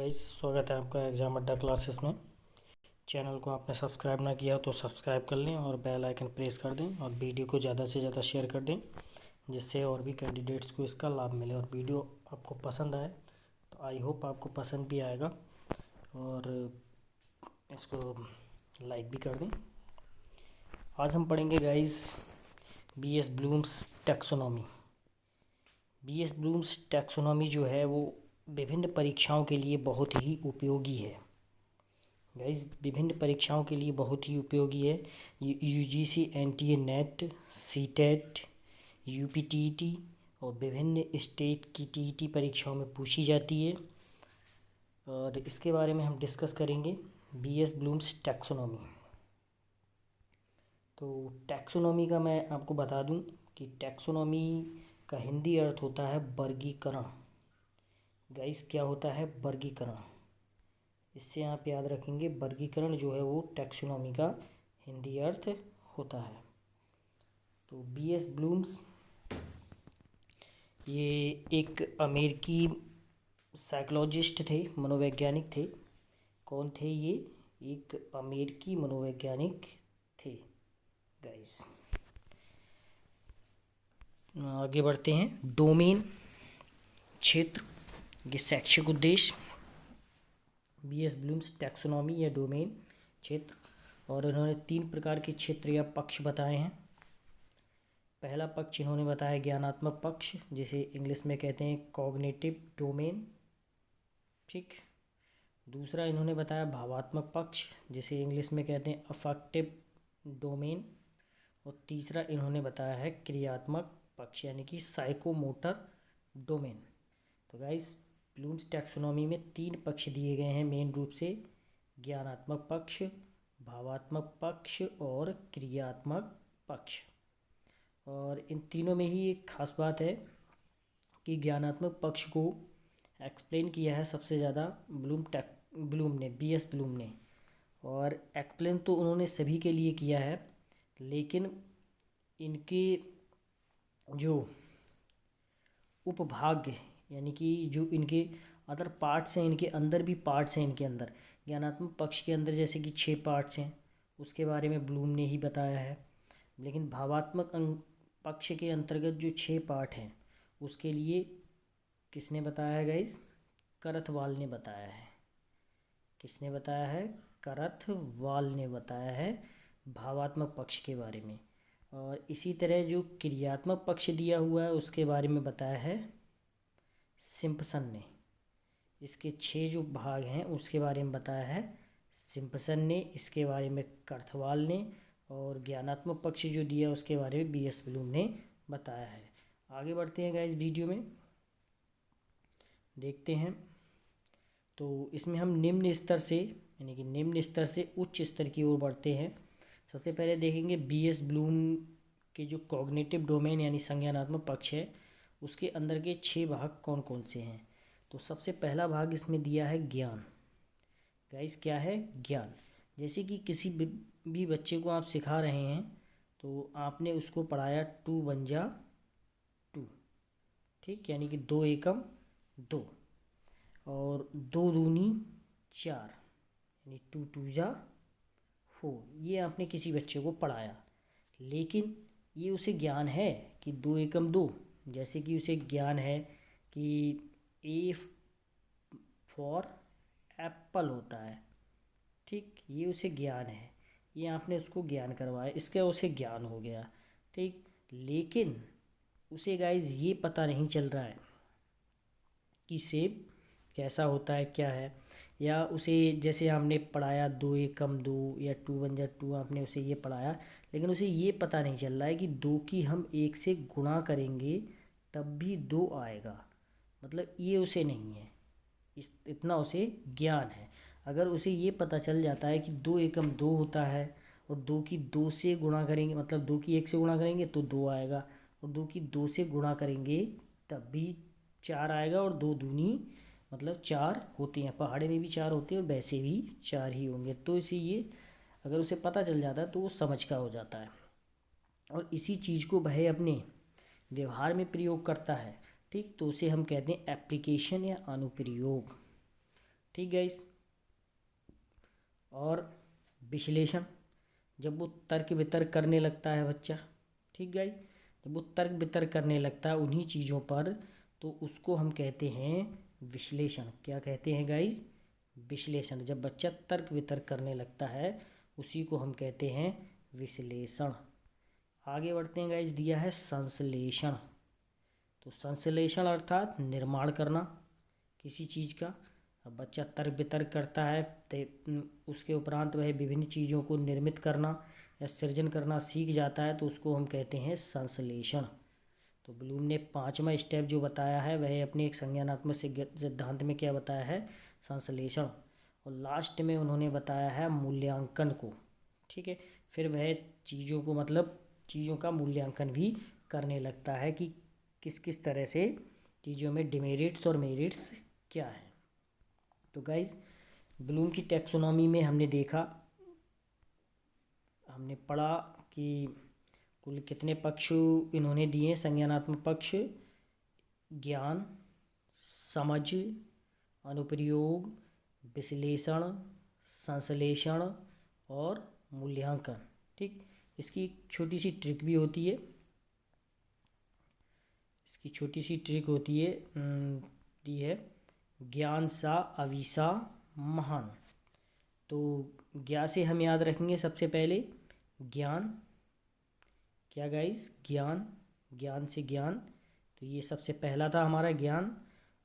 Guys, स्वागत है आपका एग्ज़ाम अड्डा क्लासेस में। चैनल को आपने सब्सक्राइब ना किया हो तो सब्सक्राइब कर लें और बेल आइकन प्रेस कर दें और वीडियो को ज़्यादा से ज़्यादा शेयर कर दें, जिससे और भी कैंडिडेट्स को इसका लाभ मिले। और वीडियो आपको पसंद आए तो आई होप आपको पसंद भी आएगा और इसको लाइक भी कर दें। आज हम पढ़ेंगे guys BS Bloom's taxonomy. BS Bloom's taxonomy जो है वो विभिन्न परीक्षाओं के लिए बहुत ही उपयोगी है गाइस। विभिन्न परीक्षाओं के लिए बहुत ही उपयोगी है। ये UGC, NTA, net, CTET, UPTET और विभिन्न स्टेट की टीईटी परीक्षाओं में पूछी जाती है। और इसके बारे में हम डिस्कस करेंगे बीएस ब्लूम्स टैक्सोनॉमी। तो टैक्सोनॉमी का मैं आपको बता दूं कि टैक्सोनॉमी का हिंदी अर्थ होता है वर्गीकरण। गाइस, क्या होता है वर्गीकरण? इससे आप याद रखेंगे, वर्गीकरण जो है वो टैक्सोनॉमी का हिंदी अर्थ होता है। तो बीएस ब्लूम्स ये एक अमेरिकी साइकोलॉजिस्ट थे, मनोवैज्ञानिक थे। कौन थे ये? एक अमेरिकी मनोवैज्ञानिक थे गाइस। आगे बढ़ते हैं। डोमेन, क्षेत्र, ये शैक्षिक उद्देश्य। बीएस ब्लूम्स टैक्सोनॉमी या डोमेन, क्षेत्र, और इन्होंने 3 प्रकार के क्षेत्र या पक्ष बताए हैं। पहला पक्ष इन्होंने बताया ज्ञानात्मक पक्ष, जिसे इंग्लिश में कहते हैं कॉग्निटिव डोमेन। ठीक। दूसरा इन्होंने बताया भावात्मक पक्ष, जिसे इंग्लिश में कहते हैं अफेक्टिव डोमेन। और तीसरा इन्होंने बताया है क्रियात्मक पक्ष, यानी कि साइकोमोटर डोमेन। तो गाइस, ब्लूम्स टैक्सोनॉमी में 3 पक्ष दिए गए हैं मेन रूप से: ज्ञानात्मक पक्ष, भावात्मक पक्ष और क्रियात्मक पक्ष। और इन तीनों में ही एक खास बात है कि ज्ञानात्मक पक्ष को एक्सप्लेन किया है सबसे ज़्यादा ब्लूम ने, बीएस ब्लूम ने। और एक्सप्लेन तो उन्होंने सभी के लिए किया है, लेकिन इनके जो उपभाग, यानी कि जो इनके अदर पार्ट्स हैं, इनके अंदर भी पार्ट्स हैं। इनके अंदर ज्ञानात्मक पक्ष के अंदर जैसे कि 6 पार्ट्स हैं, उसके बारे में ब्लूम ने ही बताया है। लेकिन भावात्मक पक्ष के अंतर्गत जो 6 पार्ट हैं, उसके लिए किसने बताया है गाइस? करथवाल ने बताया है। किसने बताया है? करथवाल ने बताया है भावात्मक पक्ष के बारे में। और इसी तरह जो क्रियात्मक पक्ष दिया हुआ है उसके बारे में बताया है सिम्पसन ने। इसके 6 जो भाग हैं उसके बारे में बताया है सिम्पसन ने, इसके बारे में करथवाल ने, और ज्ञानात्मक पक्ष जो दिया उसके बारे में बीएस ब्लूम ने बताया है। आगे बढ़ते हैं गाइस, वीडियो में देखते हैं। तो इसमें हम निम्न स्तर से, यानी कि निम्न स्तर से उच्च स्तर की ओर बढ़ते हैं। सबसे पहले देखेंगे बीएस ब्लूम के जो कॉग्निटिव डोमेन यानी संज्ञानात्मक पक्ष है, उसके अंदर के 6 भाग कौन कौन से हैं। तो सबसे पहला भाग इसमें दिया है ज्ञान। गाइस, क्या है? ज्ञान। जैसे कि किसी भी बच्चे को आप सिखा रहे हैं तो आपने उसको पढ़ाया 2 1 जा 2, ठीक, यानी कि 2 एकम 2, और 2 दूनी 4, यानी 2 2 जा 4। ये आपने किसी बच्चे को पढ़ाया, लेकिन ये उसे ज्ञान है कि 2 एकम 2। जैसे कि उसे ज्ञान है कि ए फॉर एप्पल होता है, ठीक, ये उसे ज्ञान है। ये आपने उसको ज्ञान करवाया, इसका उसे ज्ञान हो गया, ठीक। लेकिन उसे गाइज ये पता नहीं चल रहा है कि सेब कैसा होता है, क्या है। या उसे जैसे हमने पढ़ाया 2 एकम 2 या 2 1 जा 2, आपने उसे ये पढ़ाया, लेकिन उसे ये पता नहीं चल रहा है कि 2 की हम 1 से गुणा करेंगे तब भी 2 आएगा। मतलब ये उसे नहीं है, इतना उसे ज्ञान है। अगर उसे ये पता चल जाता है कि 2 एकम 2 होता है और 2 की 2 से गुणा करेंगे, मतलब 2 की 1 से गुणा करेंगे तो 2 आएगा, और 2 की 2 से गुणा करेंगे तब भी 4 आएगा, और 2 दूनी मतलब 4 होती हैं। पहाड़े में भी 4 होते हैं और वैसे भी 4 ही होंगे। तो इसे ये अगर उसे पता चल जाता है तो वो समझ का हो जाता है, और इसी चीज़ को वह अपने व्यवहार में प्रयोग करता है, ठीक। तो उसे हम कहते हैं एप्लीकेशन या अनुप्रयोग, ठीक गाइस। और विश्लेषण, जब वो तर्क वितर्क करने लगता है बच्चा, ठीक गाइस, जब वो तर्क वितर्क करने लगता है उन्हीं चीज़ों पर, तो उसको हम कहते हैं विश्लेषण। क्या कहते हैं गाइस? विश्लेषण। जब बच्चा तर्क वितर्क करने लगता है उसी को हम कहते हैं विश्लेषण। आगे बढ़ते हैं गाइस, दिया है संश्लेषण। तो संश्लेषण अर्थात निर्माण करना किसी चीज़ का। अब बच्चा तर्क वितर्क करता है तो उसके उपरांत वह विभिन्न चीज़ों को निर्मित करना या सृजन करना सीख जाता है, तो उसको हम कहते हैं संश्लेषण। तो ब्लूम ने पांचवा स्टेप जो बताया है वह अपने एक संज्ञानात्मक सिद्धांत में क्या बताया है? संश्लेषण। और लास्ट में उन्होंने बताया है मूल्यांकन को, ठीक है। फिर वह चीज़ों को मतलब चीज़ों का मूल्यांकन भी करने लगता है कि किस किस तरह से चीज़ों में डिमेरिट्स और मेरिट्स क्या है। तो गाइज, ब्लूम की टैक्सोनॉमी में हमने देखा, हमने पढ़ा कि कुल कितने पक्ष इन्होंने दिए? संज्ञानात्मक पक्ष, ज्ञान, समझ, अनुप्रयोग, विश्लेषण, संश्लेषण और मूल्यांकन, ठीक। इसकी एक छोटी सी ट्रिक भी होती है, इसकी छोटी सी ट्रिक होती है, दी है, ज्ञान सा अविसा महान। तो ज्ञा से हम याद रखेंगे सबसे पहले ज्ञान। क्या गाइस? ज्ञान। ज्ञान से ज्ञान, तो ये सबसे पहला था हमारा ज्ञान।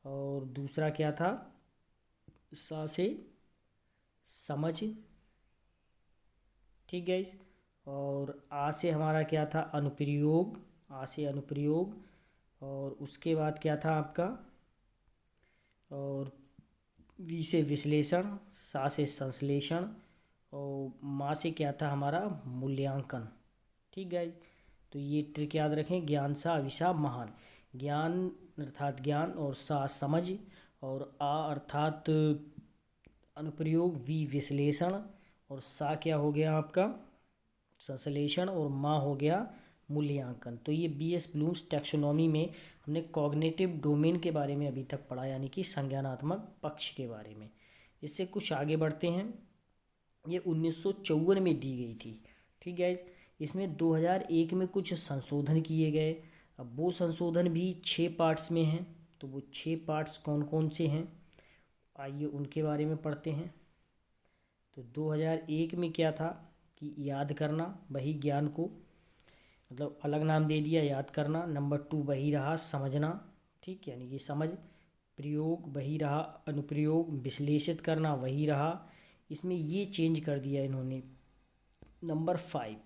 और दूसरा क्या था? सा से समझ, ठीक गाइस। और आ से हमारा क्या था? अनुप्रयोग। आ से अनुप्रयोग। और उसके बाद क्या था आपका? और वी से विश्लेषण, सा से संश्लेषण, और माँ से क्या था हमारा? मूल्यांकन, ठीक गाइस। तो ये ट्रिक याद रखें, ज्ञान सा अविसा महान। ज्ञान अर्थात ज्ञान, और सा समझ, और आ अर्थात अनुप्रयोग, वी विश्लेषण, और सा क्या हो गया आपका? संश्लेषण, और माँ हो गया मूल्यांकन। तो ये बीएस ब्लूम्स टैक्सोनॉमी में हमने कॉग्निटिव डोमेन के बारे में अभी तक पढ़ा, यानी कि संज्ञानात्मक पक्ष के बारे में। इससे कुछ आगे बढ़ते हैं। ये 1954 में दी गई थी, ठीक है। इसमें 2001 में कुछ संशोधन किए गए। अब वो संशोधन भी 6 पार्ट्स में हैं। तो वो 6 पार्ट्स कौन कौन से हैं, आइए उनके बारे में पढ़ते हैं। तो 2001 में क्या था कि याद करना, वही ज्ञान को मतलब अलग नाम दे दिया, याद करना। नंबर 2 वही रहा समझना, ठीक, यानी कि समझ। प्रयोग वही रहा, अनुप्रयोग विश्लेषित करना वही रहा। इसमें ये चेंज कर दिया इन्होंने, नंबर 5,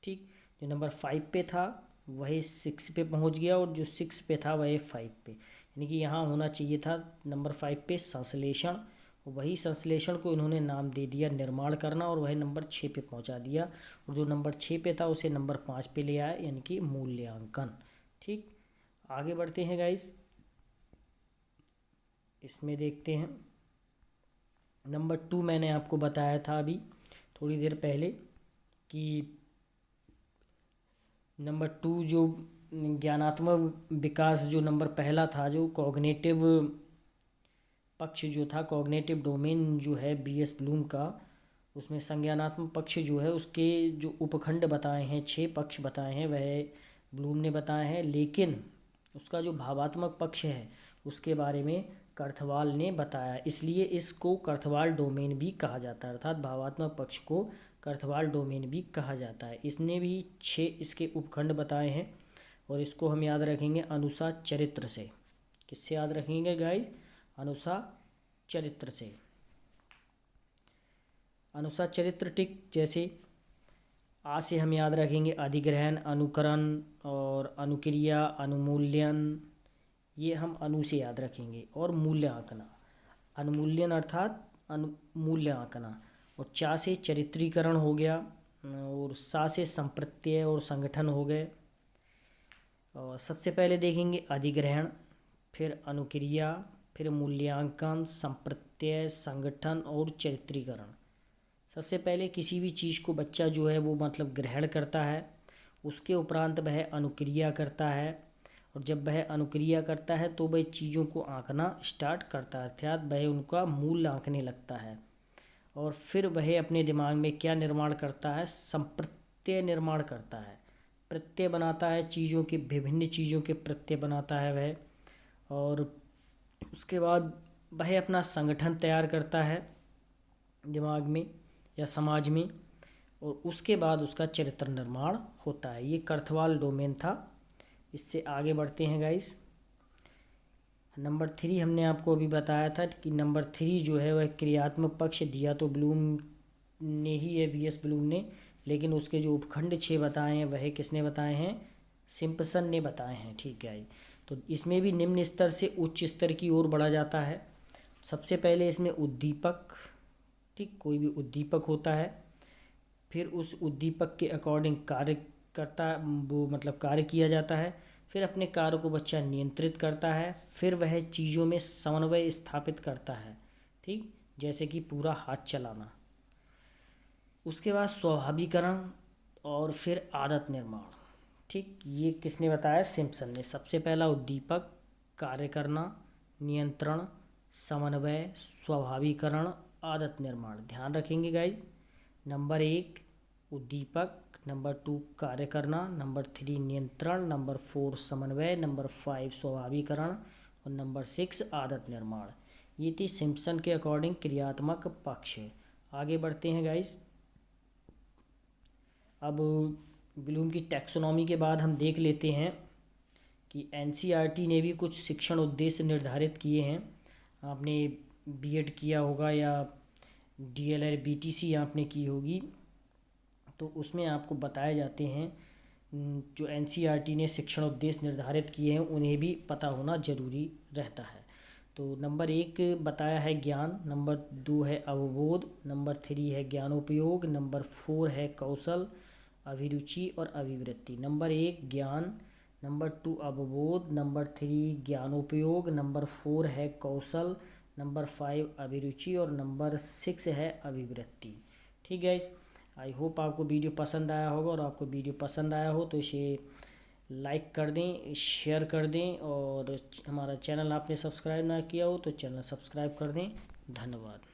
ठीक। जो नंबर 5 पे था वही 6 पे पहुंच गया, और जो 6 पे था वही 5 पे, यानी कि यहाँ होना चाहिए था नंबर 5 पे संश्लेषण। वही संश्लेषण को इन्होंने नाम दे दिया निर्माण करना, और वही नंबर 6 पे पहुंचा दिया। और जो नंबर 6 पे था उसे नंबर 5 पे ले आया, यानी कि मूल्यांकन, ठीक। आगे बढ़ते हैं गाइस, इसमें देखते हैं नंबर 2। मैंने आपको बताया था अभी थोड़ी देर पहले कि नंबर 2 जो ज्ञानात्मक विकास, जो नंबर पहला था, जो कॉग्निटिव पक्ष जो था, कॉग्निटिव डोमेन जो है बीएस ब्लूम का, उसमें संज्ञानात्मक पक्ष जो है उसके जो उपखंड बताए हैं, 6 पक्ष बताए हैं, वह ब्लूम ने बताए हैं। लेकिन उसका जो भावात्मक पक्ष है उसके बारे में कर्थवाल ने बताया, इसलिए इसको कर्थवाल डोमेन भी कहा जाता है, अर्थात भावात्मक पक्ष को कर्थवाल डोमेन भी कहा जाता है। इसने भी 6 इसके उपखंड बताए हैं, और इसको हम याद रखेंगे अनुसा चरित्र से। किससे याद रखेंगे गाइस? अनुसा चरित्र से। अनुसा चरित्र, टिक। जैसे आ से हम याद रखेंगे अधिग्रहण, अनुकरण और अनुक्रिया, अनुमूल्यन, ये हम अनु से याद रखेंगे। और मूल्यांकन, अनुमूल्यन अर्थात मूल्यांकन। और चा से चरित्रीकरण हो गया, और सा से संप्रत्यय और संगठन हो गए। और सबसे पहले देखेंगे अधिग्रहण, फिर अनुक्रिया, फिर मूल्यांकन, संप्रत्यय, संगठन और चरित्रीकरण। सबसे पहले किसी भी चीज़ को बच्चा जो है वो मतलब ग्रहण करता है, उसके उपरांत वह अनुक्रिया करता है, और जब वह अनुक्रिया करता है तो वह चीज़ों को आंकना स्टार्ट करता है, अर्थात वह उनका मूल आंकने लगता है। और फिर वह अपने दिमाग में क्या निर्माण करता है, संप्रत्यय निर्माण करता है, प्रत्यय बनाता है, चीज़ों के विभिन्न चीज़ों के प्रत्यय बनाता है वह। और उसके बाद वह अपना संगठन तैयार करता है दिमाग में या समाज में, और उसके बाद उसका चरित्र निर्माण होता है। ये कर्थवाल डोमेन था। इससे आगे बढ़ते हैं गाइस। नंबर 3 हमने आपको अभी बताया था कि नंबर 3 जो है वह क्रियात्मक पक्ष दिया तो ब्लूम ने ही है, बीएस ब्लूम ने, लेकिन उसके जो उपखंड 6 बताए हैं वह किसने बताए हैं, सिम्पसन ने बताए हैं। ठीक है, तो इसमें भी निम्न स्तर से उच्च स्तर की ओर बढ़ा जाता है। सबसे पहले इसमें उद्दीपक, ठीक, कोई भी उद्दीपक होता है, फिर उस उद्दीपक के अकॉर्डिंग कार्य करता, वो मतलब कार्य किया जाता है, फिर अपने कार्य को बच्चा नियंत्रित करता है, फिर वह चीज़ों में समन्वय स्थापित करता है, ठीक, जैसे कि पूरा हाथ चलाना। उसके बाद स्वाभाविकरण और फिर आदत निर्माण, ठीक, ये किसने बताया, सिम्पसन ने। सबसे पहला उद्दीपक, कार्य करना, नियंत्रण, समन्वय, स्वाभाविकरण, आदत निर्माण। ध्यान रखेंगे गाइज। नंबर 1 उद्दीपक, नंबर 2 कार्य करना, नंबर 3 नियंत्रण, नंबर 4 समन्वय, नंबर 5 स्वाभाविकरण और नंबर 6 आदत निर्माण। ये थी सिम्पसन के अकॉर्डिंग क्रियात्मक पक्ष। आगे बढ़ते हैं गाइस। अब ब्लूम की टैक्सोनॉमी के बाद हम देख लेते हैं कि एनसीईआरटी ने भी कुछ शिक्षण उद्देश्य निर्धारित किए हैं। आपने बीएड किया होगा या डीएलएड बीटीसी आपने की होगी, तो उसमें आपको बताए जाते हैं जो एनसीईआरटी ने शिक्षण उद्देश्य निर्धारित किए हैं उन्हें भी पता होना जरूरी रहता है। तो नंबर 1 बताया है ज्ञान, नंबर 2 है अवबोध, नंबर 3 है ज्ञानोपयोग, नंबर 4 है कौशल, अभिरुचि और अभिवृत्ति। नंबर 1 ज्ञान, नंबर 2 अवबोध, नंबर 3 ज्ञानोपयोग, नंबर 4 है कौशल, नंबर 5 अभिरुचि और नंबर 6 है अभिवृत्ति। ठीक है, आई होप आपको वीडियो पसंद आया होगा, और आपको वीडियो पसंद आया हो तो इसे लाइक कर दें, शेयर कर दें, और हमारा चैनल आपने सब्सक्राइब ना किया हो तो चैनल सब्सक्राइब कर दें। धन्यवाद।